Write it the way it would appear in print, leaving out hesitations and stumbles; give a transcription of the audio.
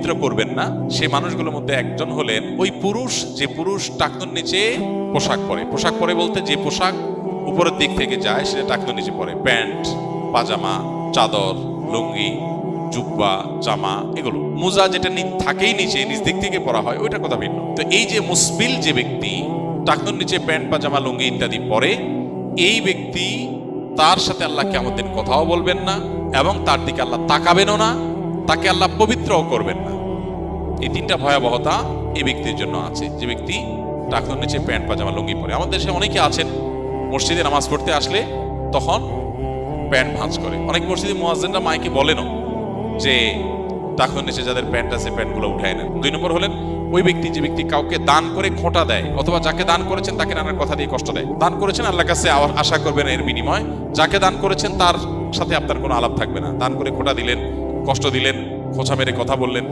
পবিত্র করবেন না, সেই মানুষগুলোর মধ্যে একজন হলেন ওই পুরুষ, যে পুরুষ টাকনুর নিচে পোশাক পরে। পোশাক পরে বলতে যে পোশাক উপরের দিক থেকে যায় সেটা টাকনুর নিচে পরে, প্যান্ট, পাজামা, চাদর, লুঙ্গি, জুব্বা, জামা, এগুলো। মোজা যেটা থাকেই নিচে, নিচ দিক থেকে পরা হয়, ওইটার কথা ভিন্ন। তো এই যে মুসবিল যে ব্যক্তি টাকনুর নিচে প্যান্ট, পাজামা, লুঙ্গি ইত্যাদি পরে, এই ব্যক্তি তার সাথে আল্লাহ কিয়ামত দিন কথাও বলবেন না এবং তার দিকে আল্লাহ তাকাবেনও না, তাকে আল্লাহ পবিত্রও করবেন না। এই তিনটা ভয়াবহতা এই ব্যক্তির জন্য আছে, যে ব্যক্তি টাকনুর নিচে প্যান্ট, পাজামা, লুঙ্গি পরে। আমাদের দেশে অনেকে আছেন মসজিদে নামাজ পড়তে আসলে তখন প্যান্ট ভাঁজ করে। অনেক মসজিদে মুয়াজ্জিনরা মাইকে বলেনও যে টাকনুর নিচে যাদের প্যান্ট আছে প্যান্টগুলো উঠায় নেন। 2 নম্বর হলেন ওই ব্যক্তি, যে ব্যক্তি কাউকে দান করে খোঁটা দেয়, অথবা যাকে দান করেছেন তাকে নানার কথা দিয়ে কষ্ট দেয়। দান করেছেন, আল্লাহর কাছে আশা করবেন এর বিনিময়। যাকে দান করেছেন তার সাথে আপনার কোনো আলাপ থাকবে না। দান করে খোঁটা দিলেন, কষ্ট দিলেন, খোঁচা মেরে কথা বললেন,